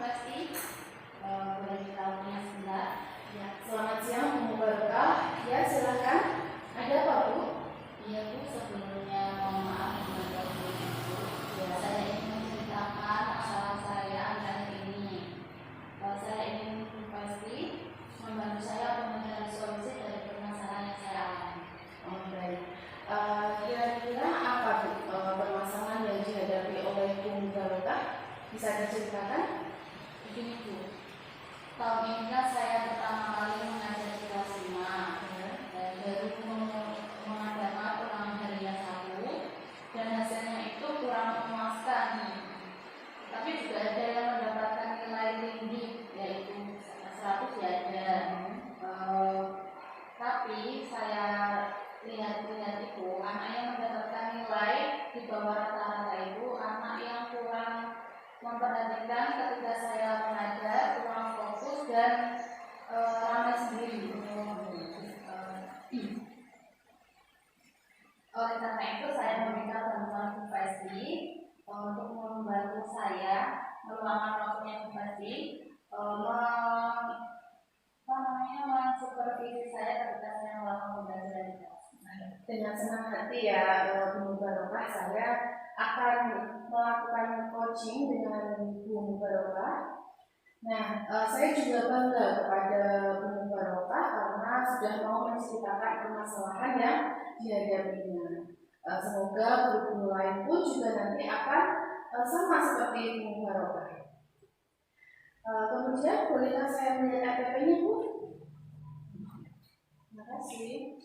pasti boleh kita punya sebentar. Ya, selamat siang Bu Mubarokah. Ya, silakan. Ada apa Bu? Iya Bu, sebelumnya mohon maaf kepada Bu. Ya, saya ingin menceritakan masalah saya akhir ini. Saya ingin Bu pasti membantu saya untuk mencari solusi dari permasalahan yang saya alami. Oh, baik. Kira-kira apa Bu permasalahan yang dihadapi oleh Bu Mubarokah? Bisa diceritakan? Begini Bu, tahun ini kan saya pertama kali mengajar di kelas 5 dan baru mengadakan ulangan harian 1 dan hasilnya itu kurang memuaskan. Tapi juga ada yang mendapatkan nilai tinggi, yaitu 100 ya ada. Tapi saya lihat-lihat itu anak yang mendapatkan nilai di bawah rata-rata itu anak yang kurang memperhatikan ketika saya mengajar, kurang fokus dan ramai sendiri. Oleh karena itu saya meminta bantuan Bu Pesti untuk membantu saya meluangkan waktunya Bu Pesti mensupervisi saya ketika saya melakukan pembelajaran di kelas. Dengan senang hati ya Bu Mubarokah, saya akan melakukan coaching dengan Bu Mubarokah. Nah, saya juga bangga kepada Bu Mubarokah karena sudah mau menceritakan permasalahan yang dihadapinya. Semoga guru-guru lain pun juga nanti akan sama seperti Bu Mubarokah. Kemudian bolehkah saya melihat KTP-nya Bu? Terima kasih.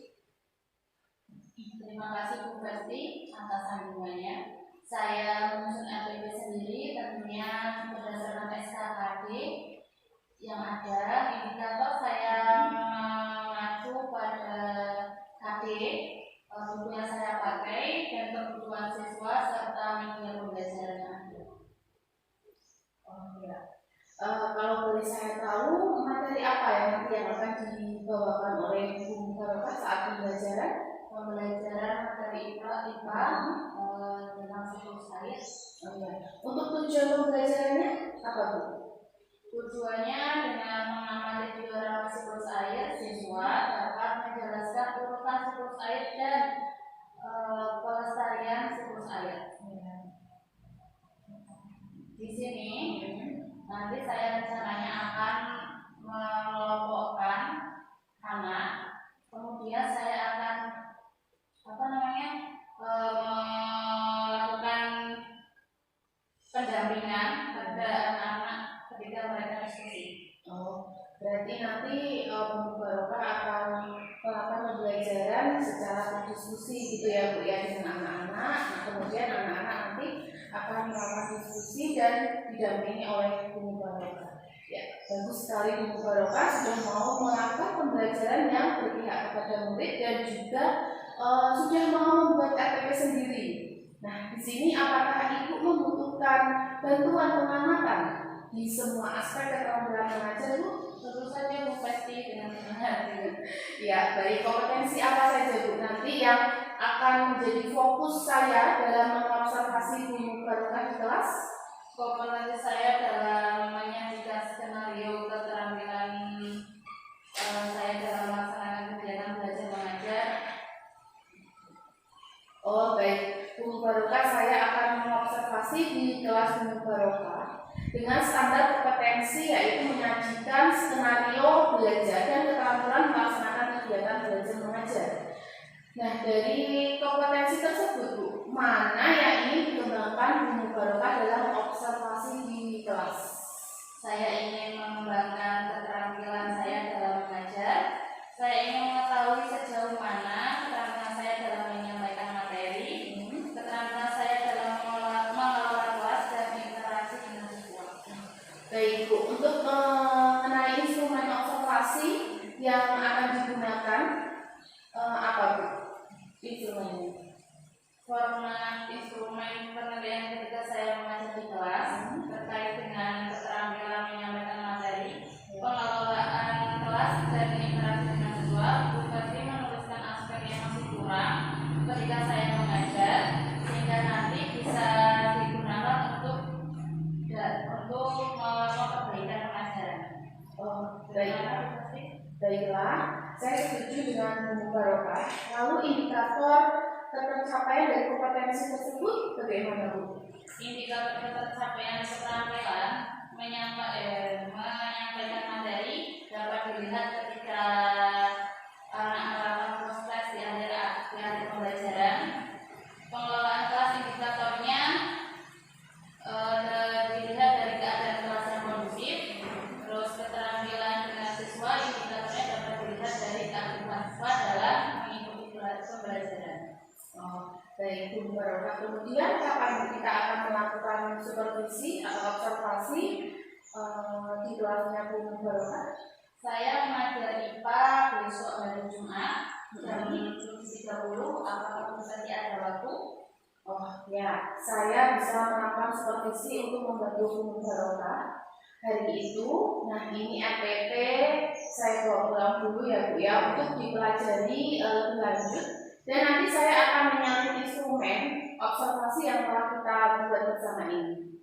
Terima kasih Bu Pesti atas sambungannya. Saya menyusun RPP sendiri tentunya berdasarkan SKKD yang ada. Indikator saya mengacu pada KD, buku yang saya pakai dan kebutuhan siswa serta media pembelajaran yang ada. Oh ya. Kalau boleh saya tahu materi apa yang nanti yang akan dibawakan oleh Bu Mubarokah saat pembelajaran? Pembelajaran materi IPA tentang siklus air. Oh ya. Untuk tujuan pembelajarannya apa Bu? Tujuannya dengan mengamati diorama siklus air, siswa dapat menjelaskan urutan siklus air dan pelestarian siklus air. Di sini nanti saya rencananya akan mengelompokkan anak, kemudian saya akan melakukan pendampingan pada anak-anak ketika mereka diskusi. Oh, berarti nanti Bu Mubarokah akan melakukan pembelajaran secara berdiskusi gitu ya Bu ya dengan anak-anak. Nah, kemudian anak-anak nanti akan melakukan diskusi dan didampingi oleh Bu Mubarokah. Ya, bagus sekali Bu Mubarokah sudah mau melakukan pembelajaran yang berpihak kepada murid dan juga sudah mau membuat RPP sendiri. Nah, di sini apakah Ibu membutuhkan bantuan pengamatan di semua aspek keterampilan mengajar Bu? Tentu saja Bu Pesti dengan senang hati. Ya, baik. Kompetensi apa saja Bu nanti yang akan menjadi fokus saya dalam mengobservasi Bu Mubarokah di kelas? Kompetensi saya dalam menyajikan skenario keterampilan saya dalam melaksanakan kegiatan belajar mengajar. Oh baik, Bu Mubarokah, saya akan mengobservasi di kelas Bu Mubarokah dengan standar kompetensi yaitu menyajikan skenario belajar dan keterampilan melaksanakan kegiatan belajar mengajar. Nah, dari kompetensi tersebut Bu, mana yang ingin dikembangkan Bu Mubarokah dalam observasi di kelas? Saya ingin mengembangkan keterampilan saya dalam mengajar. Saya ingin mengetahui sejauh mana keterampilan saya dalam menyampaikan materi, keterampilan saya dalam mengelola kelas dan interaksi dengan siswa. Baik Bu, untuk mengenai instrumen observasi yang akan digunakan apa Bu? Instrumennya? Format instrumen penilaian ketika saya mengajar di kelas terkait dengan keterampilan menyampaikan materi, pengelolaan kelas dan interaksi dengan siswa. Bu Pasti menuliskan aspek yang masih kurang ketika saya mengajar sehingga nanti bisa digunakan untuk Baiklah, saya setuju dengan Bu Barokah. Lalu indikator tercapaian dari kompetensi tersebut bagaimana, Bu? Indikator tercapaian keterampilan menyampaikan materi dapat dilihat ketika anak melakukan proses di akhir pembelajaran. Pengelolaan kelas indikatornya dilihat dari keadaan kelas yang kondusif. Terus keterampilan dengan siswa indikatornya dapat dilihat dari keaktifan siswa dalam mengikuti pembelajaran. Baik, Bu Barokah. Kemudian kapan kita akan melakukan supervisi atau observasi di kelasnya Bu Barokah? Saya mengajar IPA besok hari Jumat jam 7.30. Apakah tadi ada waktu? Oh ya, saya bisa melakukan supervisi untuk membantu Bu Barokah hari itu. Nah, ini RPP saya bawa pulang dulu ya Bu ya, untuk dipelajari lebih lanjut. Dan nanti saya akan menyalin instrumen observasi yang telah kita buat bersama ini.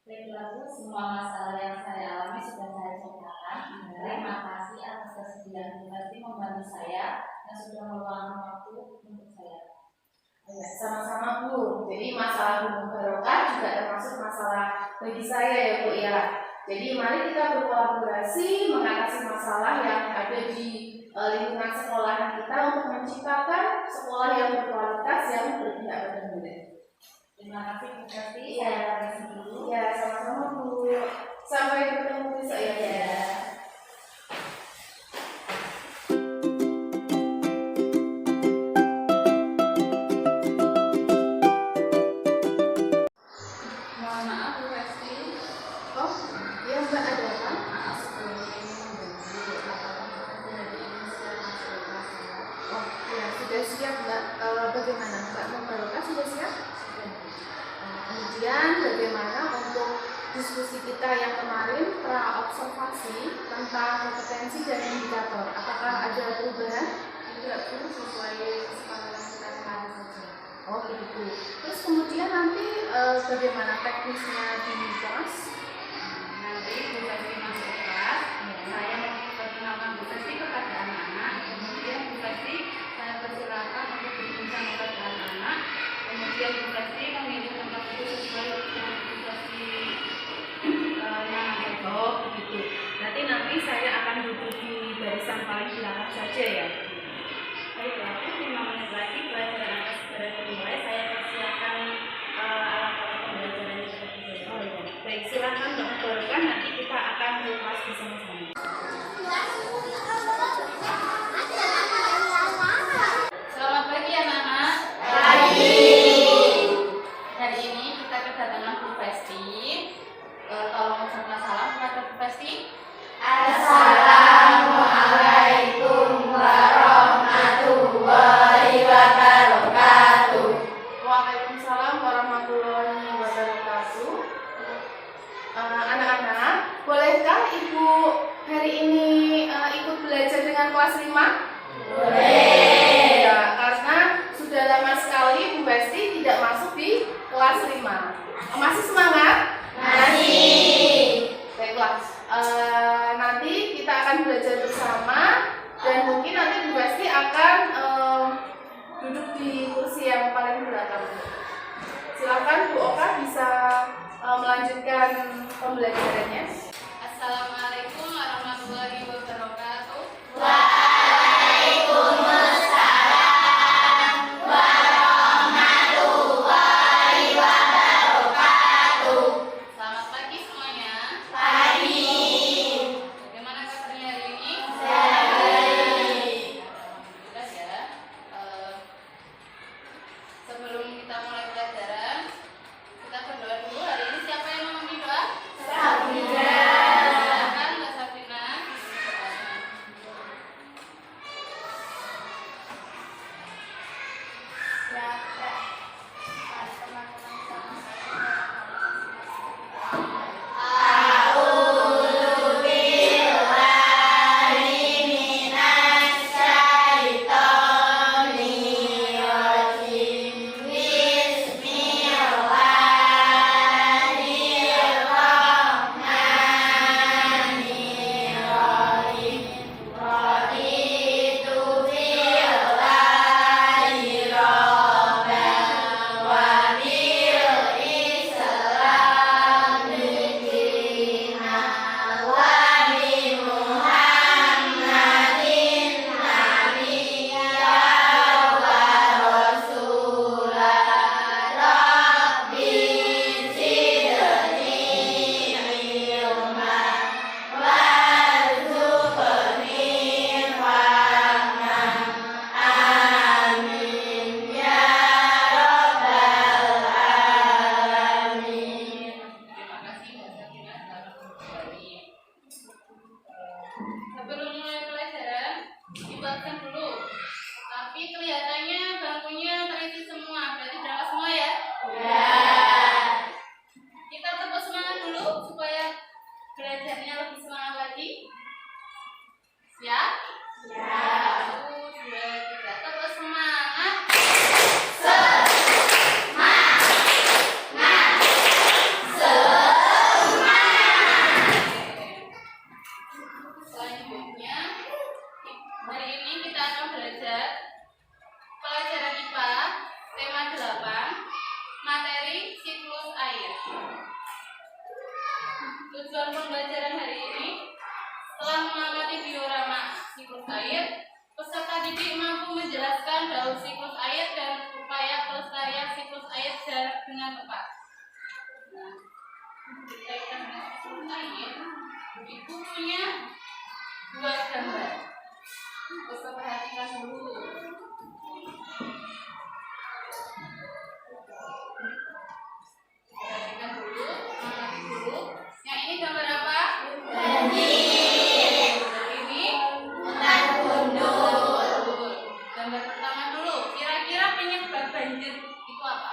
Baiklah Bu, semua masalah yang saya alami sudah saya ceritakan. Terima kasih atas kesediaan Bu membantu saya dan sudah meluangkan waktu untuk saya. Ya, sama-sama Bu. Jadi masalah Bu Barokah juga termasuk masalah bagi saya ya Bu ya. Jadi mari kita berkolaborasi mengatasi masalah yang ada di lingkungan sekolah kita untuk menciptakan sekolah yang berkualitas yang berpihak pada murid. Terima kasih Bu Kasti. Ya, Saya permisi dulu. Ya, sama-sama Bu. Sampai ketemu besok ya. Mohon maaf Bu Kasti. Oh, ya Mbak, ada apa? Maaf sebelumnya ini mengganggu. Apakah hari ini sudah masuk kelas? Oh, ya sudah siap Mbak. Bagaimana Mbak Barokah sudah siap? Kemudian bagaimana untuk diskusi kita yang kemarin pra observasi tentang kompetensi dan indikator? Apakah ada perubahan? Tidak Bu, sesuai kesepakatan kita kemarin saja. Oh gitu. Terus kemudian nanti bagaimana teknisnya di kelas? Nanti Bu Kasti masuk kelas. Saya memperkenalkan Bu Kasti kepada anak-anak. Kemudian Bu Kasti saya persilakan untuk berbincang kepada anak-anak. Kemudian Bu Kasti memilih tempat itu sesuai dengan Bu Kasti yang ada. Oh begitu. Nanti saya akan duduk di barisan paling belakang saja ya. Baiklah Bu, 5 menit lagi pelajaran atas segera dimulai. Saya persilakan alat-alat pembelajaran seperti itu. Oh iya. Baik, silakan Mbak Barokah, nanti kita akan kelas bersama-sama. Selamat pagi anak-anak. Hari ini kita kedatangan Bu Kasti. Tolong ucapkan salam kepada Bu Kasti. Assalamualaikum warahmatullahi wabarakatuh. Waalaikumsalam warahmatullahi wabarakatuh. Anak-anak, bolehkah Ibu hari ini ikut belajar dengan kelas 5? Boleh. Ya, karena sudah lama sekali Bu Besti tidak masuk di kelas 5. Masih semangat? Masih. Baiklah, nanti kita akan belajar bersama dan mungkin nanti Bu Besti akan duduk di kursi yang paling belakang. Silakan Bu Oka bisa melanjutkan pembelajarannya. Assalamualaikum warahmatullahi wabarakatuh. Waalaikumsalam warahmatullahi wabarakatuh. Selamat pagi semuanya. Pagi. Bagaimana kabarnya hari ini? Baik. Alhamdulillah ya. Sebelum kita mulai pelajaran, kita berdoa dulu. Hari ini siapa yang mau doa? Sabira. siklus air, peserta didik mampu menjelaskan daur siklus air dan upaya pelestarian siklus air dengan tepat. Nah, berkaitan dengan siklus air, Ibu punya 2 gambar. Coba perhatikan dulu. Perhatikan dulu, amati dulu. Yang ini gambar apa? Banjir. Ini Hutan gundul. gambar pertama dulu. Kira-kira penyebab banjir itu apa?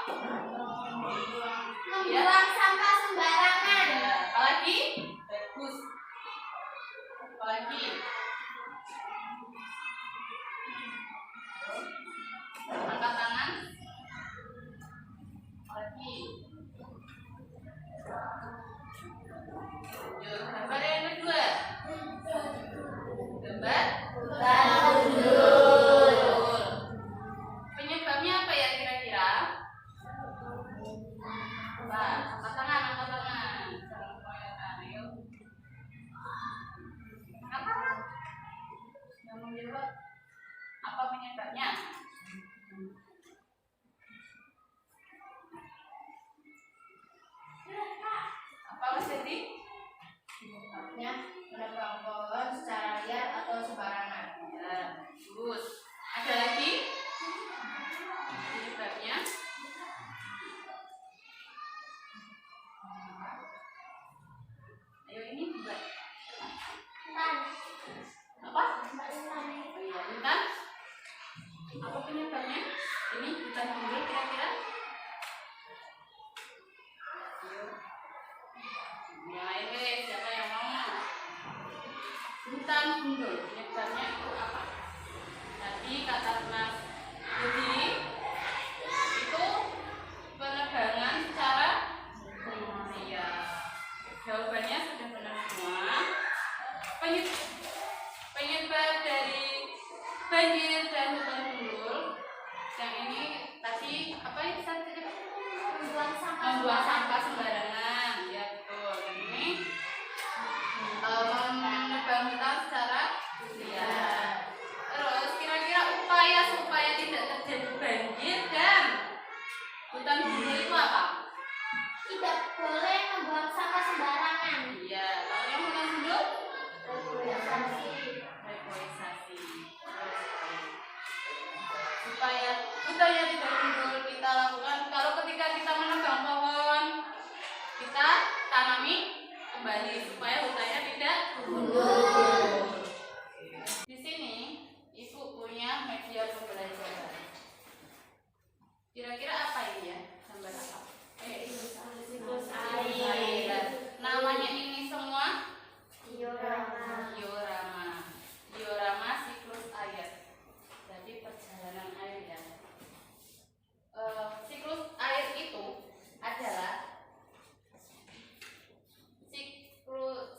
Membuang sampah sembarangan. Ya, apalagi? Bagus. Apalagi? Angkat tangan. Apalagi? Yuk, gambar yang kedua. Gambar Hutan gundul. penyebabnya apa ya kira-kira? Apa? Angkat tangan, angkat tangan. Jangan kebanyakan, ayo. Apa? Yang menjawab apa penyebabnya? Apa Mas Dedi? Penyebabnya menebang pohon secara liar atau sembarangan. Ya, bagus. Ada lagi? Penyebabnya? Ayo ini buat apa? Oh iya, hutan. Apa penyebabnya? Ini hutan gundul kira-kira? Ayo. Mulai siapa yang mau? Hutan gundul penyebabnya itu apa? Tadi kata Mas Budi itu penebangan secara iya. Jawabannya sudah benar semua. Penyebab dari banjir dan hutan gundul yang ini tadi apa yang saya tadi? Membuang sampah sembarangan. Ya betul. Dan ini menebang hutan secara liar. Terus kira-kira upaya supaya tidak terjadi banjir dan hutan gundul itu apa? Tidak boleh membuang sampah sembarangan. Iya, kalau yang hutan gundul Regulasi. reforestasi. Supaya hutannya tidak gundul kita lakukan. Kalau ketika kita menebang pohon, kita tanami kembali supaya hutannya tidak Gundul. Di sini Ibu punya media pembelajaran. Kira-kira apa ini ya? Gambar apa? Siklus air. Namanya ini semua Diorama. diorama siklus air. Jadi perjalanan air ya. Siklus air itu adalah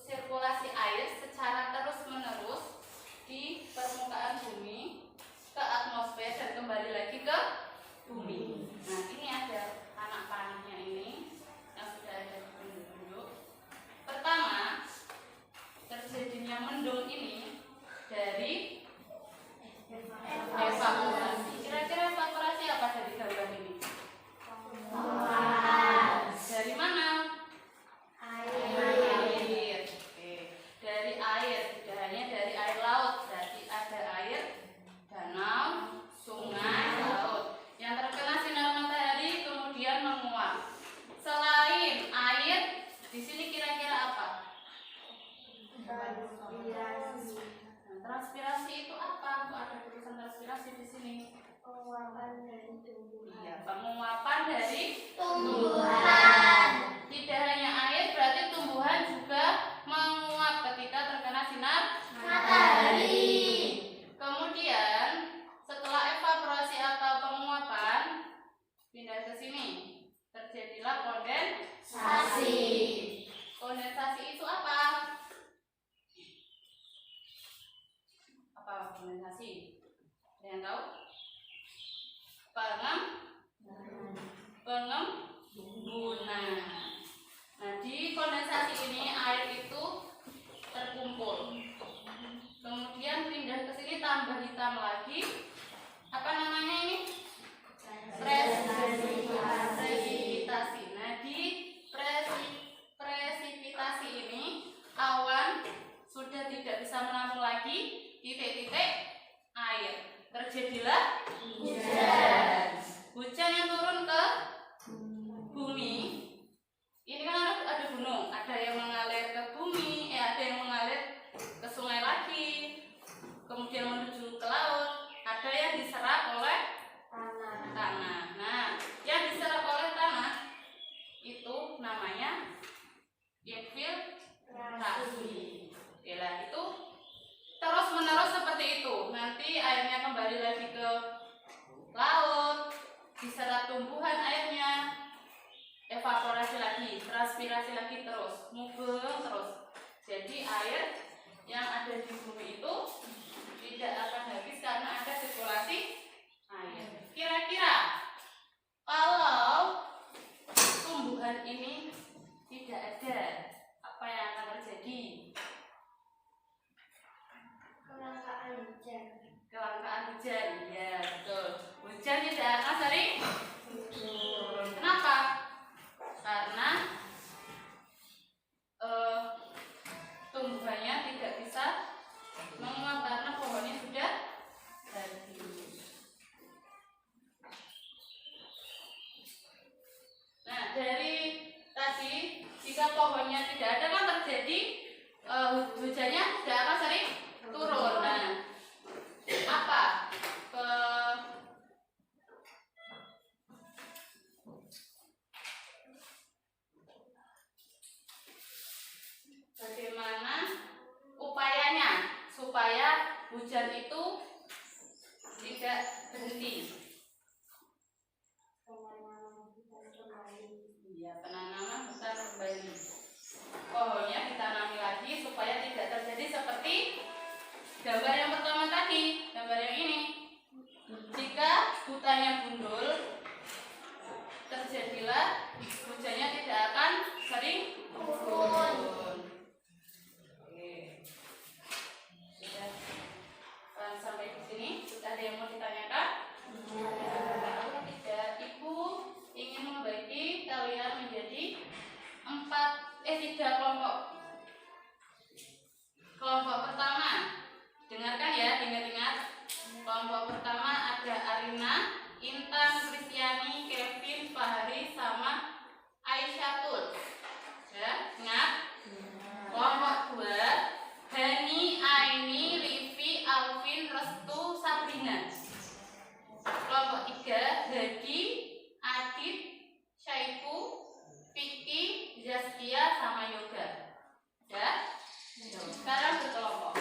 sirkulasi air secara terus-menerus di permukaan bumi ke atmosfer dan kembali lagi ke bumi. Nah, ini ada anak panahnya ini yang sudah ada di bentuk-bentuk. Pertama, terjadinya mendung ini dari evaporasi. Kira-kira evaporasi apa dari gambar ini? Dari mana? Air. Oke. Dari air, tidak hanya dari air laut, berarti ada air danau, sungai, laut yang terkena sinar matahari kemudian menguap. Selain air, di sini kira-kira apa? Transpirasi itu apa? Kok ada tulisan transpirasi di sini? Iya, penguapan dari Tumbuhan. Tidak hanya air, berarti tumbuhan juga menguap ketika terkena sinar Matahari. Kemudian setelah evaporasi atau penguapan pindah ke sini, terjadilah kondensasi. Kondensasi itu apa? Apa kondensasi? Ada yang tahu? Pengembunan. Nah, di kondensasi ini air itu terkumpul, kemudian pindah ulang lagi. Apa namanya ini? Presipitasi. Nah, di presipitasi ini awan sudah tidak bisa menampung lagi titik-titik air. Terjadilah hujan. Hujan yang turun ke bumi. Ini kan ada gunung, ada yang mengalir ke bumi, ada yang mengalir ke sungai lagi, kemudian menuju ke laut, ada yang diserap oleh tanah. Nah, yang diserap oleh tanah itu namanya infiltrasi. Yalah, itu terus menerus seperti itu. Nanti airnya kembali lagi ke laut, diserap tumbuhan airnya, evaporasi lagi, transpirasi lagi, terus mubeng terus. Jadi air yang ada di bumi itu tidak akan habis karena ada sirkulasi air. Kira-kira kalau tumbuhan ini tidak ada, apa yang akan terjadi? Kelangkaan hujan. Ya, betul. Hujan tidak akan sering turun. Kenapa? Karena tumbuhannya tidak bisa menguap karena pohonnya sudah habis. Nah, dari tadi jika pohonnya tidak ada kan terjadi hujannya tidak akan sering turun. Nah, apa bagaimana upayanya supaya hujan itu tidak berhenti? Iya, penanaman hutan kembali. Pohonnya ditanami lagi supaya tidak terjadi seperti gambar yang pertama tadi, gambar yang ini. Jika hutannya gundul, terjadilah hujannya tidak akan sering turun. Oke, sudah sampai di sini. Ada yang mau ditanyakan? Kalau tidak, Ibu ingin membagi kalian menjadi 3 kelompok. Kelompok pertama, dengarkan ya, ingat-ingat. Kelompok pertama ada Arina, Intan, Kristiani, Kevin, Fahri, sama Aisyah. Ya, ingat. Kelompok 2, Hani, Aini, Livi, Alvin, Restu, Sabrina. Kelompok 3, Hadi, Adit, Syaifu, Vicky, Zaskia, sama Yoga. Ya. Sekarang berkelompok.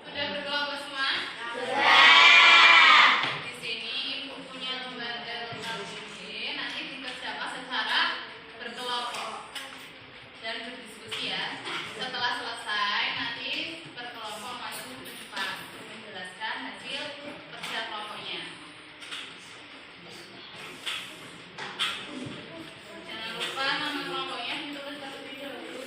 Sudah berkelompok semua? Sudah. Di sini Ibu punya lembar dan lembar ujian. Nanti dikerjakan secara berkelompok dan berdiskusi ya. Setelah selesai nanti berkelompok maju ke depan menjelaskan hasil kerja kelompoknya. Jangan lupa nama kelompoknya ditulis terlebih dahulu.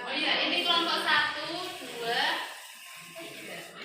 Oh iya, ini kelompok 1, 2, 3.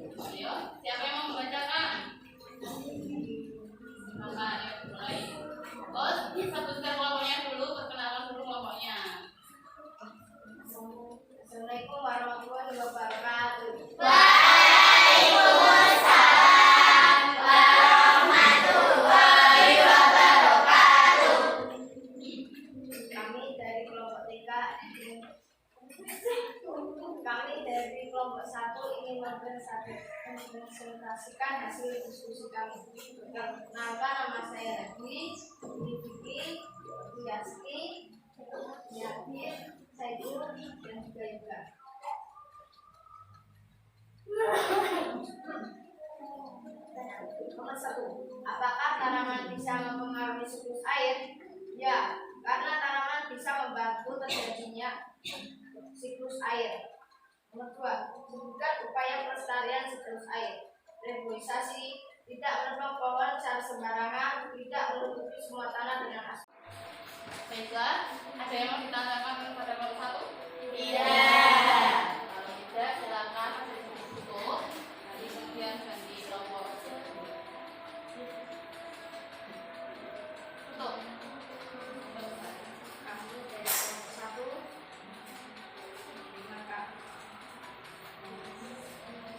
Ayo, siapa yang mau membacakan? Maka ayo mulai. Bos, sebutkan kelompoknya dulu, perkenalan dulu kelompoknya. Assalamualaikum warahmatullahi wabarakatuh. Kami dari kelompok 1 ingin mempresentasikan hasil diskusi kami. Perkenalkan, nama saya Radi, Vicky, Yasti, Yadir, Saidul, dan juga Yuga. Nomor 1. Apakah tanaman bisa mempengaruhi siklus air? Ya, karena tanaman bisa membantu terjadinya siklus air. Nomor 2. Sebutkan upaya pelestarian siklus air. Reboisasi, tidak menebang pohon secara sembarangan, tidak menutupi semua tanah dengan aspal. Baiklah, ada yang mau ditanyakan kepada kelompok 1? Tidak. Kalau tidak, silakan tutup. Nanti kemudian ganti kelompok. Tutup. Kami dari kelompok 1. Terima kasih.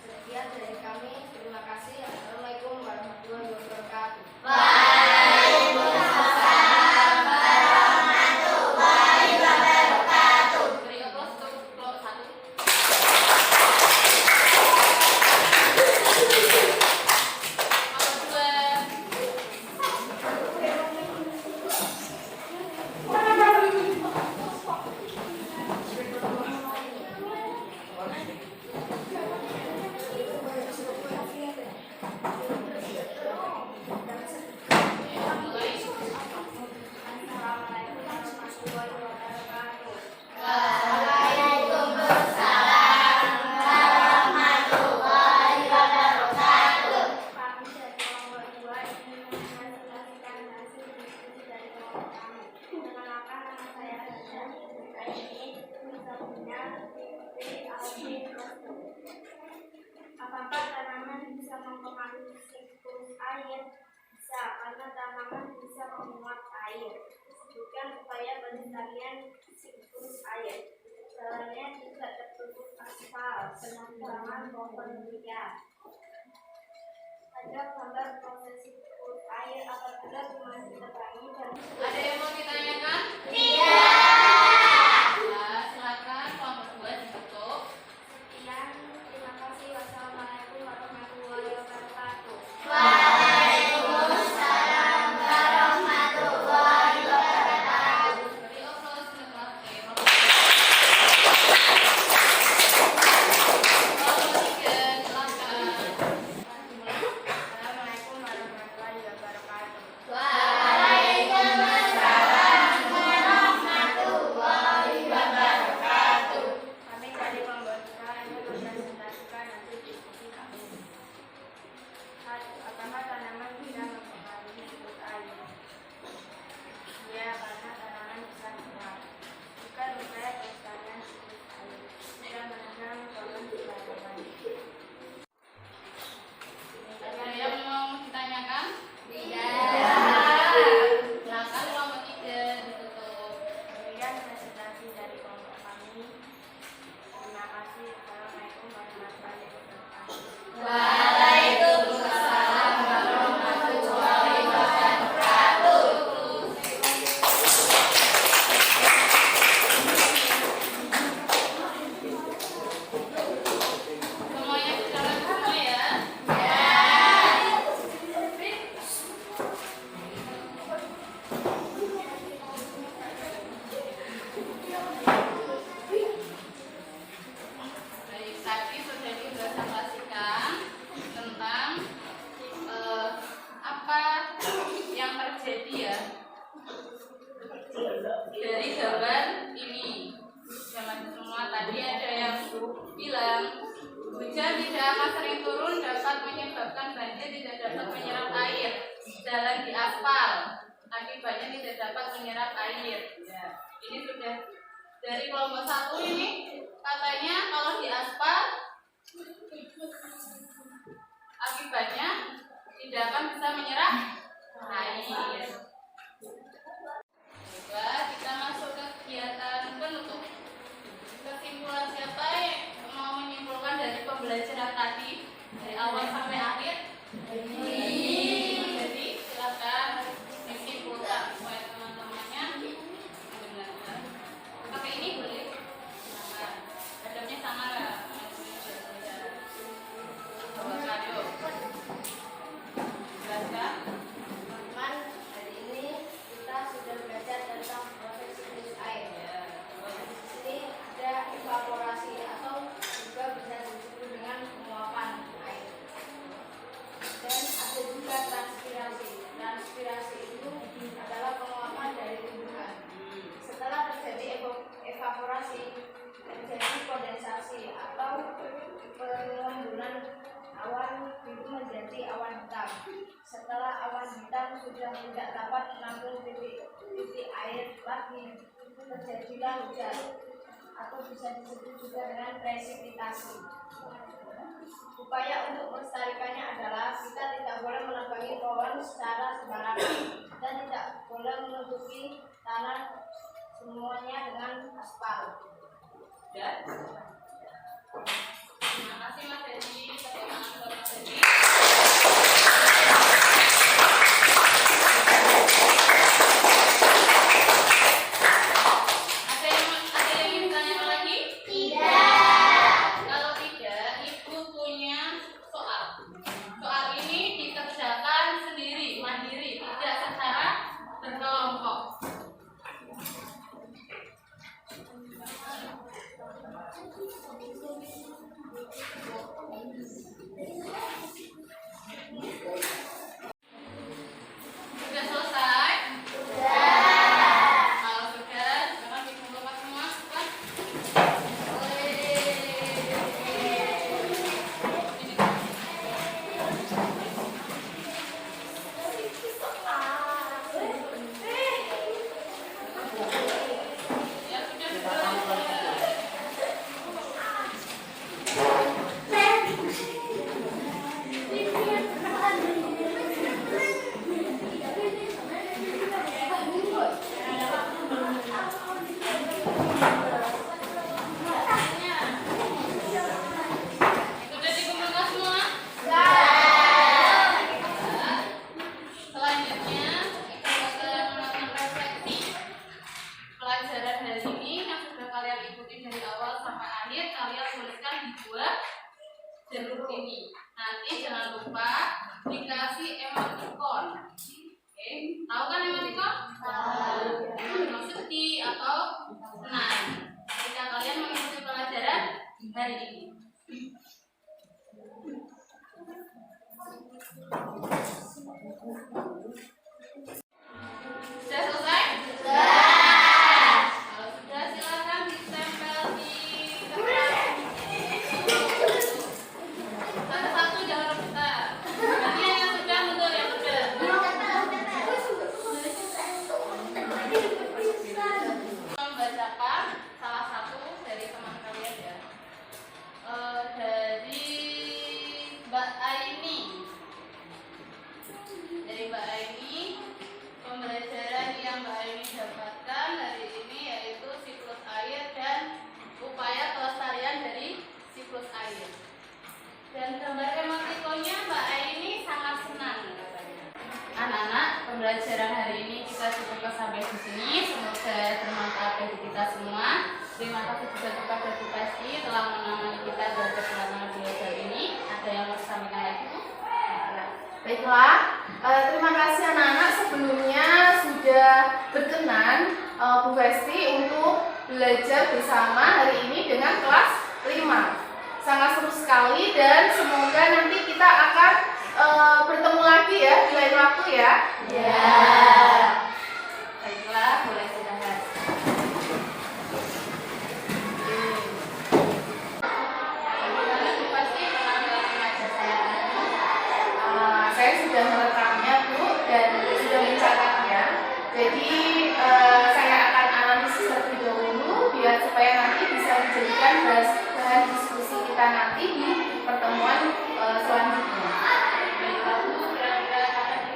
Sekian dari kami. Terima kasih. Assalamualaikum warahmatullahi wabarakatuh. Beri aplaus untuk kelompok 1. Kelompok 2. Assalamualaikum warahmatullahi wabarakatuh. Kami dari kelompok 2 ingin mempresentasikan hasil diskusi dari kelompok kami. Perkenalkan, nama saya Raja. Ini misalnya apakah tanaman bisa mempengaruhi siklus air? Bisa, karena tanaman bisa menguap air. Sebutkan upaya pelestarian siklus air. Jalannya tidak tertutup aspal, penambangan pohon liar. Ada gambar proses siklus air apabila cuma ditebangi dan Ada yang mau ditanyakan? Nah, silakan kelompok 2 ditutup. sekian. Terima kasih. Wassalamualaikum warahmatullahi wabarakatuh. Beri aplaus untuk kelompok 3. Kelompok 3, silakan. Assalamualaikum warahmatullahi wabarakatuh. Kami dari kelompok 3 ingin mempresentasikan hasil diskusi kami. Apakah tanaman bisa mempengaruhi siklus air? Ya, karena tanaman bisa menguap. Bukan upaya pelestarian siklus air. Tidak menanam pohon sembarangan. Ada yang mau ditanyakan? Silakan kelompok 3 ditutup. Demikian presentasi dari kelompok kami. Terima kasih. Assalamualaikum warahmatullahi wabarakatuh. Semuanya berjalan semua ya. Baik, tadi sudah dipresentasikan tentang apa yang terjadi ya dari gambar ini. Gambar semua tadi ada yang bilang hujan tidak akan sering turun dapat menyebabkan banjir tidak dapat menyerap air. Jalan di aspal akibatnya tidak dapat menyerap air. Ya, ini sudah dari kelompok 1 ini katanya kalau di aspal bisa menyerap air. Baiklah, kita masuk ke kegiatan penutup. Kesimpulan siapa yang mau menyimpulkan dari pembelajaran tadi dari awal sampai akhir? Jadi silakan disimpulkan supaya teman-temannya mendengarkan. Pakai ini boleh? Silakan. Adabnya sama nggak? Kado. Jelaskan. Teman-teman, hari ini kita sudah belajar tentang proses siklus air. Di sini ada evaporasi atau juga bisa disebut dengan penguapan air. Dan ada juga transpirasi. Transpirasi itu adalah penguapan dari tumbuhan. Setelah terjadi evaporasi, terjadi kondensasi atau pengembunan awan itu menjadi awan hitam. Setelah awan hitam sudah tidak dapat menampung titik air lagi, terjadilah hujan atau bisa disebut juga dengan presipitasi. Upaya untuk melestarikannya adalah kita tidak boleh menebangi pohon secara sembarangan dan tidak boleh menutupi tanah semuanya dengan aspal. Ya. Terima kasih Mas Dedi. Tepuk tangan buat Mas Dedi. Ada yang ingin bertanya lagi? Tidak. Kalau tidak, Ibu punya soal. Soal ini dikerjakan sendiri, mandiri, tidak secara berkelompok. Sudah selesai? Sudah. Kalau sudah, sekarang dikumpulkan semua. Kan? Ya sudah Sudah dikumpulkan semua? Selanjutnya kita akan melakukan refleksi pelajaran hari ini yang sudah kalian ikuti dari awal sampai akhir. Kalian tuliskan di dua jeruk ini. Nanti jangan lupa dikasih emoticon. Oke, tahu kan emoticon? Tahu. Emoticon sedih atau senang. Ketika kalian mengikuti pelajaran hari ini. Sudah selesai? Sudah. Kalau sudah silakan ditempel di kertas. Satu-satu jangan rebutan. Nanti yang sudah mundur yang sudah. Membacakan salah satu dari teman kalian ya. Dari Mbak Aini. Dari Mbak Aini, pembelajaran yang Mbak Aini dapatkan hari ini yaitu siklus air dan upaya pelestarian dari siklus air. Dan gambar emotikonnya Mbak Aini sangat senang katanya. Anak-anak, pembelajaran hari ini kita cukupkan sampai di sini. Semoga bermanfaat bagi kita semua. Terima kasih juga kepada Bu Pesti telah menemani kita belajar selama belajar ini. Ada yang mau disampaikan lagi? Baiklah, terima kasih anak-anak sebelumnya sudah berkenan Bu Besti untuk belajar bersama hari ini dengan kelas 5. Sangat seru sekali dan semoga nanti kita akan bertemu lagi ya di lain waktu ya. Ya. Baiklah, boleh silahkan. Saya sudah merekamnya Bu dan sudah mencatatnya. Jadi saya akan analisis terlebih dahulu biar supaya nanti bisa dijadikan bahan diskusi kita nanti di pertemuan selanjutnya. Baiklah Bu, kira-kira kapan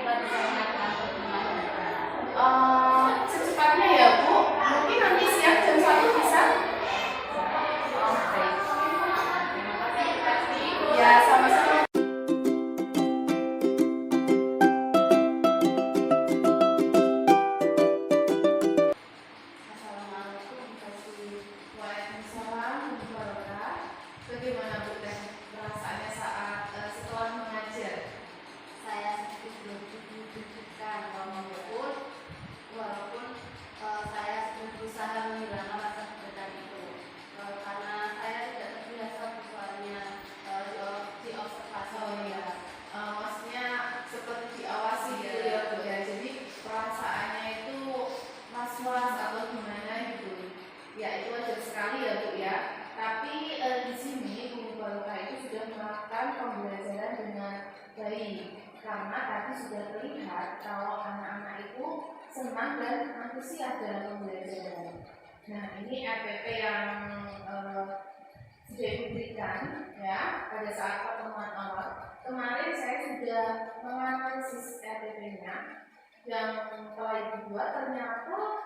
karena tadi sudah terlihat kalau anak-anak itu senang dan antusias dalam pembelajaran. Nah, ini RPP yang sudah diberikan ya pada saat pertemuan awal. Kemarin saya sudah menganalisis RPP-nya yang telah dibuat, ternyata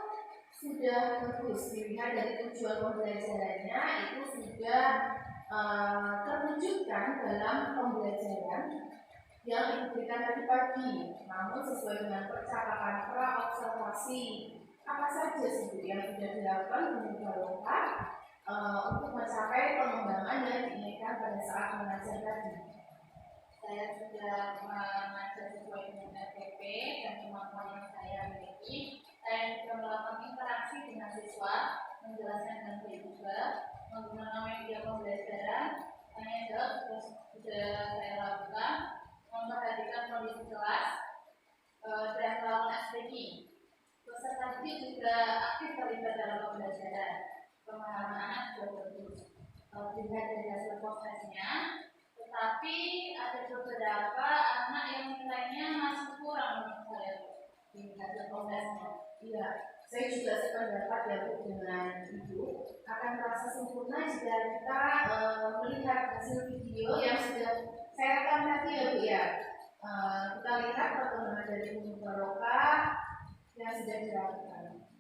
sudah bagus dilihat dari tujuan pembelajarannya itu sudah terwujudkan dalam pembelajaran yang diberikan tadi pagi. Namun sesuai dengan percakapan pra-observasi, apa saja sih yang sudah dilakukan Guru Barokah untuk mencapai pengembangan yang diinginkan pada saat mengajar tadi? Saya sudah mengajar sesuai dengan RPP dan kemampuan yang saya miliki. Saya juga melakukan interaksi dengan siswa, menjelaskan dengan baik juga, menggunakan media pembelajaran, tanya jawab sudah saya lakukan, memperhatikan kondisi kelas, dan melakukan SPG. Peserta didik juga aktif terlibat dalam pembelajaran. Pemahaman anak juga bagus. Dilihat dari hasil prosesnya, tetapi ada beberapa anak yang nilainya masih kurang menurut saya di hasil prosesnya. Iya, saya juga sependapat ya Bu dengan Ibu. Akan merasa sempurna jika kita melihat hasil video yang sudah saya rekam tadi ya Bu ya. Kita lihat perkembangan dari Guru Barokah yang sudah dilakukan.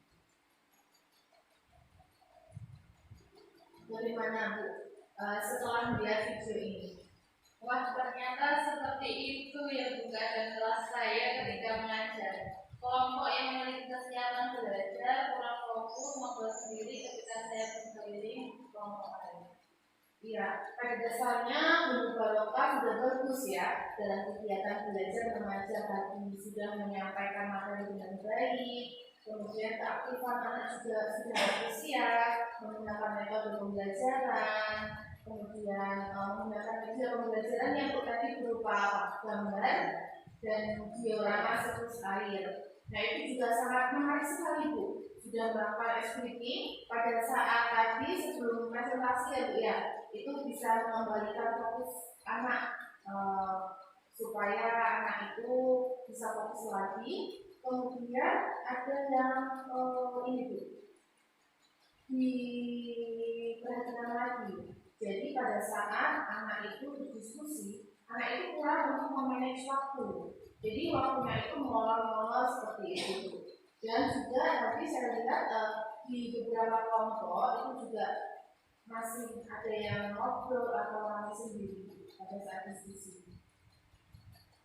Bagaimana Bu setelah melihat video ini? Wah, ternyata seperti itu ya Bu dan kelas saya ketika mengajar. Kelompok yang memiliki kesiapan belajar kurang fokus membuat sendiri ketika saya berkeliling kelompok lain. Iya, pada dasarnya Guru Barokah sudah bagus ya dalam kegiatan belajar mengajar tadi, sudah menyampaikan materi dengan baik, kemudian keaktifan anak juga sudah antusias menggunakan metode pembelajaran, kemudian menggunakan media pembelajaran yang tadi berupa gambar dan diorama siklus air. Nah, itu juga sangat menarik sekali Bu. Sudah melakukan SPP pada saat tadi sebelum presentasi ya Bu ya, itu bisa mengembalikan fokus anak supaya anak itu bisa fokus lagi. Kemudian ada yang ini Bu, diperhatikan lagi. Jadi pada saat anak itu berdiskusi, anak itu kurang untuk memanage waktu. Jadi waktunya itu molor-molor seperti itu. Dan juga tadi saya lihat di beberapa kelompok itu juga masih ada yang ngobrol atau masih sendiri pada saat diskusi.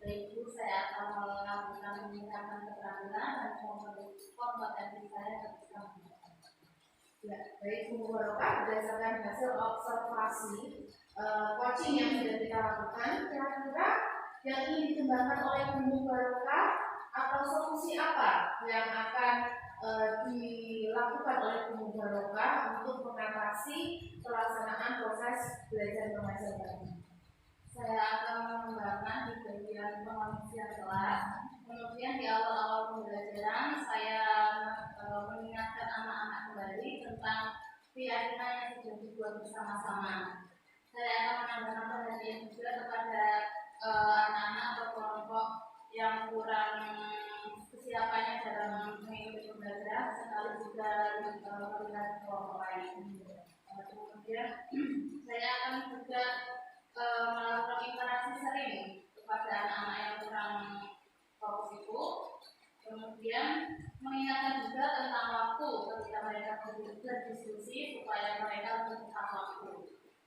Baik Bu, saya akan melakukan meningkatkan keterampilan dan kompetensi saya ketika mengajar. Ya, baik Guru Barokah berdasarkan hasil observasi coaching yang sudah kita lakukan, kira-kira yang ingin dikembangkan oleh Guru Barokah atau solusi apa yang akan dilakukan oleh Guru Barokah untuk mengatasi pelaksanaan proses belajar mengajar tadi? Saya akan mengembangkan di bagian pengisian kelas. Kemudian di awal-awal pembelajaran saya mengingatkan anak-anak kembali tentang keyakinan yang sudah dibuat bersama-sama. Saya akan menambahkan perhatian juga kepada anak-anak atau kelompok yang kurang kesiapannya dalam mengikuti pembelajaran, sekali juga melihat kelompok lain. Kemudian saya akan juga melakukan interaksi sering kepada anak-anak yang kurang fokus itu. Kemudian mengingatkan juga tentang waktu ketika mereka berdiskusi supaya mereka lebih tepat waktu.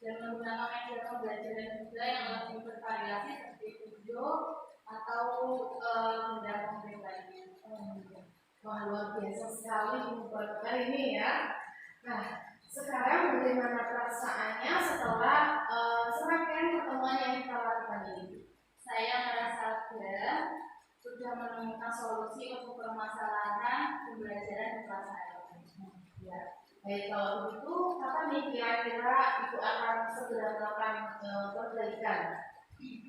Dan menggunakan media pembelajaran juga yang lebih bervariasi seperti video atau benda konkret lainnya. Wah, luar biasa sekali Guru Barokah ini ya. Nah, sekarang bagaimana perasaannya setelah serangkaian pertemuan yang kita lakukan ini? Saya merasa lega sudah menemukan solusi untuk permasalahan pembelajaran di kelas saya. Ya, baik kalau begitu, kapan nih kira-kira Ibu akan segera melakukan perbaikan?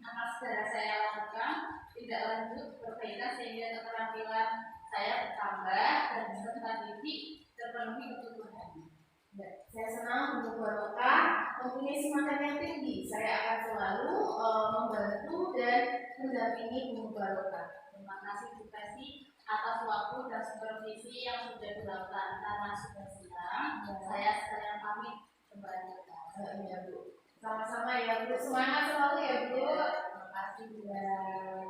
Akan segera saya lakukan tidak lanjut perbaikan sehingga keterampilan saya bertambah dan peserta didik terpenuhi kebutuhan. Ya, saya senang Guru Barokah mempunyai semangat yang tinggi. Saya akan selalu membantu dan mendampingi Bu Barokah. Terima kasih Bu Presi atas waktu dan supervisi yang sudah dilakukan. Karena sudah siang, saya sekalian pamit kembali. Iya Bu. Sama-sama ya Bu. Semangat selalu ya Bu. Terima kasih Bu.